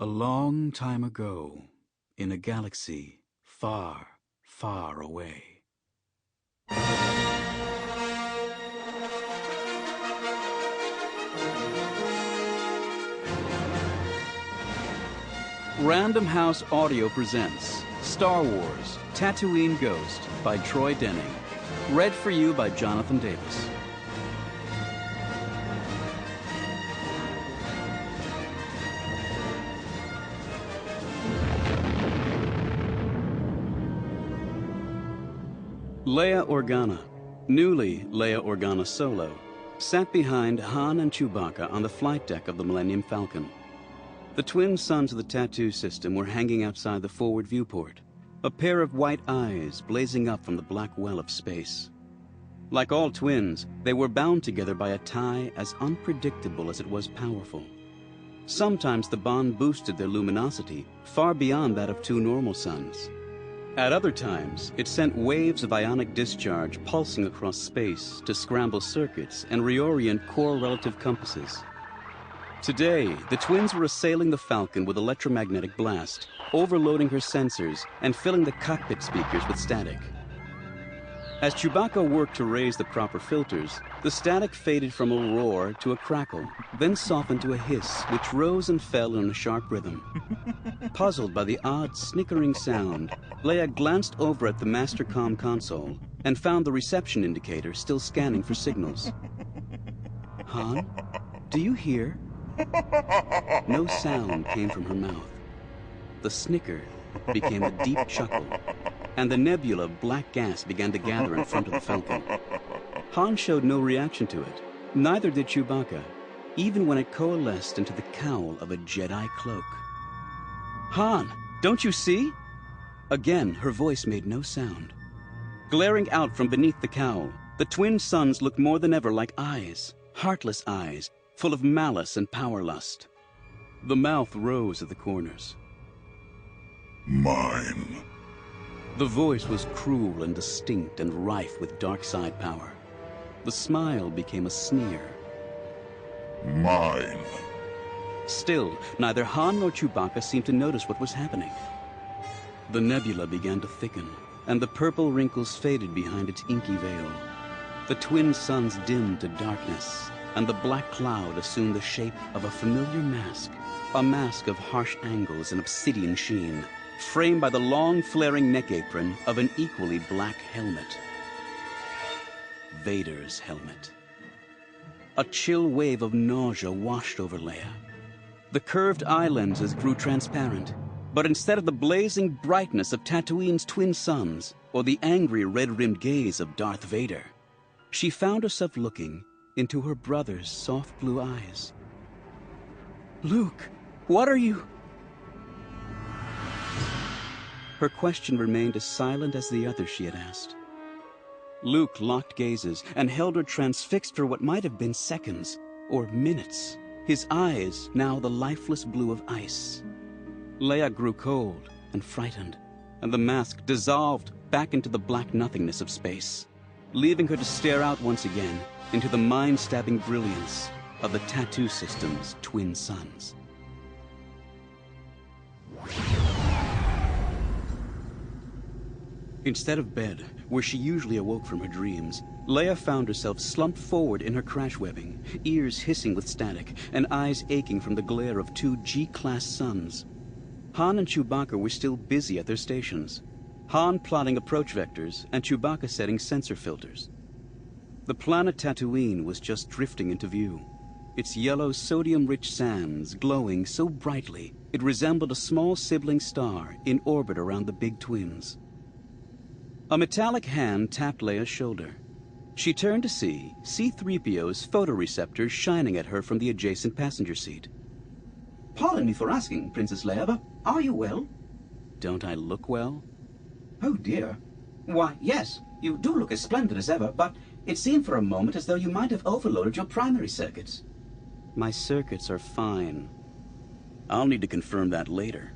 A long time ago, in a galaxy far, far away. Random House Audio presents Star Wars: Tatooine Ghost by Troy Denning. Read for you by Jonathan Davis. Leia Organa, newly Leia Organa Solo, sat behind Han and Chewbacca on the flight deck of the Millennium Falcon. The twin suns of the Tatoo system were hanging outside the forward viewport, a pair of white eyes blazing up from the black well of space. Like all twins, they were bound together by a tie as unpredictable as it was powerful. Sometimes the bond boosted their luminosity far beyond that of two normal suns. At other times, it sent waves of ionic discharge pulsing across space to scramble circuits and reorient core relative compasses. Today, the twins were assailing the Falcon with electromagnetic blast, overloading her sensors and filling the cockpit speakers with static. As Chewbacca worked to raise the proper filters, the static faded from a roar to a crackle, then softened to a hiss, which rose and fell in a sharp rhythm. Puzzled by the odd, snickering sound, Leia glanced over at the Master Comm console and found the reception indicator still scanning for signals. Han, do you hear? No sound came from her mouth. The snicker became a deep chuckle, and the nebula of black gas began to gather in front of the Falcon. Han showed no reaction to it. Neither did Chewbacca, even when it coalesced into the cowl of a Jedi cloak. Han, don't you see? Again, her voice made no sound. Glaring out from beneath the cowl, the twin suns looked more than ever like eyes, heartless eyes, full of malice and power lust. The mouth rose at the corners. Mine. The voice was cruel and distinct and rife with dark side power. The smile became a sneer. Mine. Still, neither Han nor Chewbacca seemed to notice what was happening. The nebula began to thicken, and the purple wrinkles faded behind its inky veil. The twin suns dimmed to darkness, and the black cloud assumed the shape of a familiar mask, a mask of harsh angles and obsidian sheen, framed by the long, flaring neck apron of an equally black helmet. Vader's helmet. A chill wave of nausea washed over Leia. The curved eye lenses grew transparent, but instead of the blazing brightness of Tatooine's twin suns or the angry red-rimmed gaze of Darth Vader, she found herself looking into her brother's soft blue eyes. Luke, what are you? Her question remained as silent as the others she had asked. Luke locked gazes and held her transfixed for what might have been seconds or minutes, his eyes now the lifeless blue of ice. Leia grew cold and frightened, and the mask dissolved back into the black nothingness of space, leaving her to stare out once again into the mind-stabbing brilliance of the Tatoo system's twin suns. Instead of bed, where she usually awoke from her dreams, Leia found herself slumped forward in her crash webbing, ears hissing with static, and eyes aching from the glare of two G-class suns. Han and Chewbacca were still busy at their stations, Han plotting approach vectors and Chewbacca setting sensor filters. The planet Tatooine was just drifting into view, its yellow sodium-rich sands glowing so brightly it resembled a small sibling star in orbit around the big twins. A metallic hand tapped Leia's shoulder. She turned to see C-3PO's photoreceptors shining at her from the adjacent passenger seat. Pardon me for asking, Princess Leia, but are you well? Don't I look well? Oh dear. Why, yes, you do look as splendid as ever, but it seemed for a moment as though you might have overloaded your primary circuits. My circuits are fine. I'll need to confirm that later.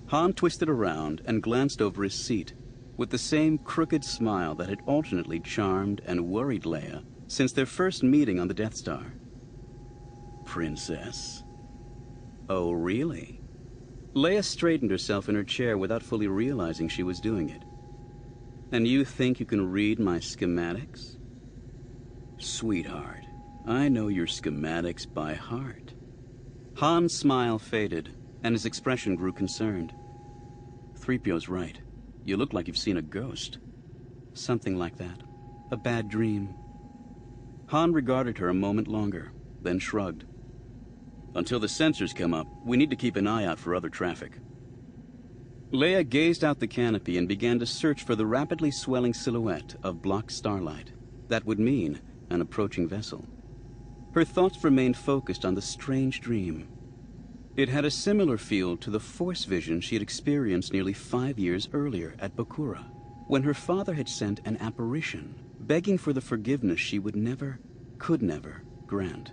Han twisted around and glanced over his seat, with the same crooked smile that had alternately charmed and worried Leia since their first meeting on the Death Star. Princess? Oh, really? Leia straightened herself in her chair without fully realizing she was doing it. And you think you can read my schematics? Sweetheart, I know your schematics by heart. Han's smile faded, and his expression grew concerned. 3PO's right. You look like you've seen a ghost. Something like that. A bad dream. Han regarded her a moment longer, then shrugged. Until the sensors come up, we need to keep an eye out for other traffic. Leia gazed out the canopy and began to search for the rapidly swelling silhouette of blocked starlight. That would mean an approaching vessel. Her thoughts remained focused on the strange dream. It had a similar feel to the Force vision she had experienced nearly 5 years earlier at Bakura, when her father had sent an apparition, begging for the forgiveness she would never, could never, grant.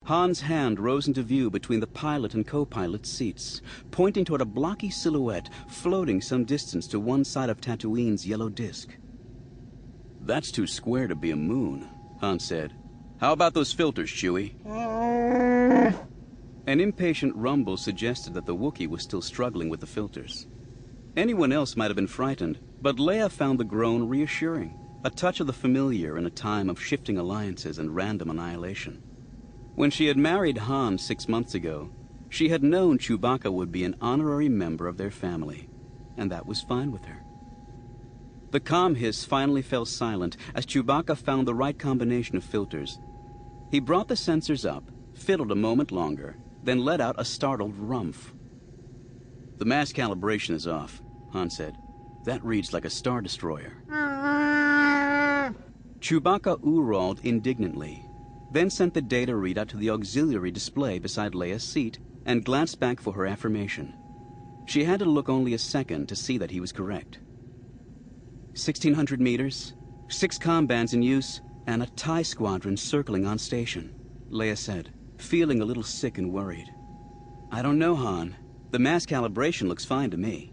Han's hand rose into view between the pilot and co-pilot's seats, pointing toward a blocky silhouette floating some distance to one side of Tatooine's yellow disk. That's too square to be a moon, Han said. How about those filters, Chewie? An impatient rumble suggested that the Wookiee was still struggling with the filters. Anyone else might have been frightened, but Leia found the groan reassuring, a touch of the familiar in a time of shifting alliances and random annihilation. When she had married Han 6 months ago, she had known Chewbacca would be an honorary member of their family, and that was fine with her. The comm hiss finally fell silent as Chewbacca found the right combination of filters. He brought the sensors up, fiddled a moment longer, then let out a startled rumph. The mass calibration is off, Han said. That reads like a Star Destroyer. Chewbacca ooralled indignantly, then sent the data readout to the auxiliary display beside Leia's seat and glanced back for her affirmation. She had to look only a second to see that he was correct. 1,600 meters, 6 comm bands in use, and a TIE squadron circling on station, Leia said, feeling a little sick and worried. I don't know, Han. The mass calibration looks fine to me.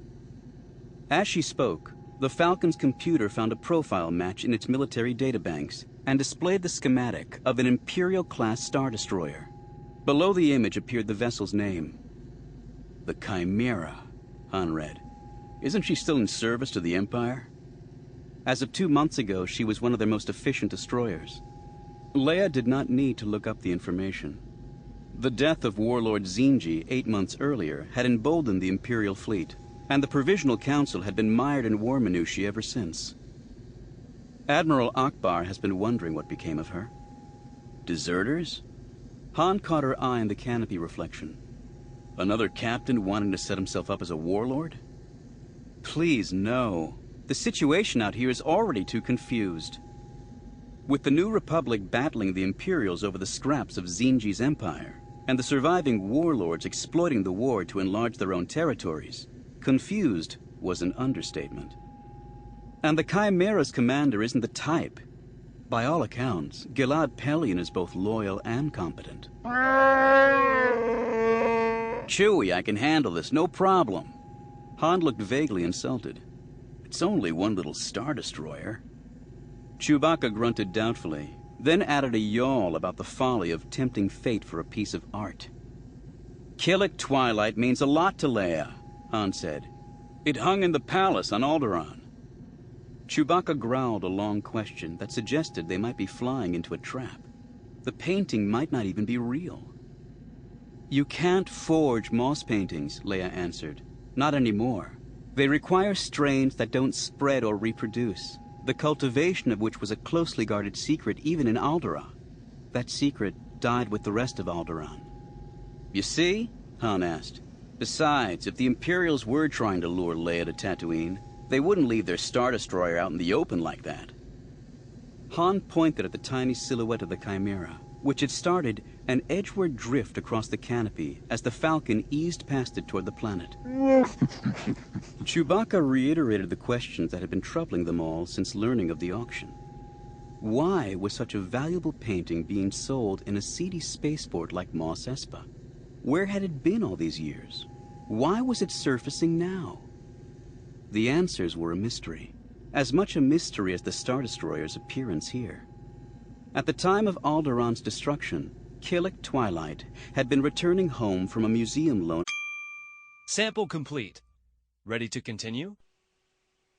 As she spoke, the Falcon's computer found a profile match in its military databanks and displayed the schematic of an Imperial-class Star Destroyer. Below the image appeared the vessel's name. The Chimera, Han read. Isn't she still in service to the Empire? As of 2 months ago, she was one of their most efficient destroyers. Leia did not need to look up the information. The death of Warlord Zinji 8 months earlier had emboldened the Imperial fleet, and the Provisional Council had been mired in war minutiae ever since. Admiral Akbar has been wondering what became of her. Deserters? Han caught her eye in the canopy reflection. Another captain wanting to set himself up as a warlord? Please, no. The situation out here is already too confused. With the New Republic battling the Imperials over the scraps of Zinji's empire, and the surviving warlords exploiting the war to enlarge their own territories, confused was an understatement. And the Chimera's commander isn't the type. By all accounts, Gilad Pelion is both loyal and competent. Chewie, I can handle this, no problem. Han looked vaguely insulted. It's only one little Star Destroyer. Chewbacca grunted doubtfully, then added a yawl about the folly of tempting fate for a piece of art. Killik Twilight means a lot to Leia, Han said. It hung in the palace on Alderaan. Chewbacca growled a long question that suggested they might be flying into a trap. The painting might not even be real. You can't forge moss paintings, Leia answered. Not anymore. They require strains that don't spread or reproduce, the cultivation of which was a closely guarded secret even in Alderaan. That secret died with the rest of Alderaan. You see? Han asked. Besides, if the Imperials were trying to lure Leia to Tatooine, they wouldn't leave their Star Destroyer out in the open like that. Han pointed at the tiny silhouette of the Chimera, which had started an edgeward drift across the canopy as the Falcon eased past it toward the planet. Chewbacca reiterated the questions that had been troubling them all since learning of the auction. Why was such a valuable painting being sold in a seedy spaceport like Mos Espa? Where had it been all these years? Why was it surfacing now? The answers were a mystery, as much a mystery as the Star Destroyer's appearance here. At the time of Alderaan's destruction, Killik Twilight had been returning home from a museum loan. Sample complete. Ready to continue?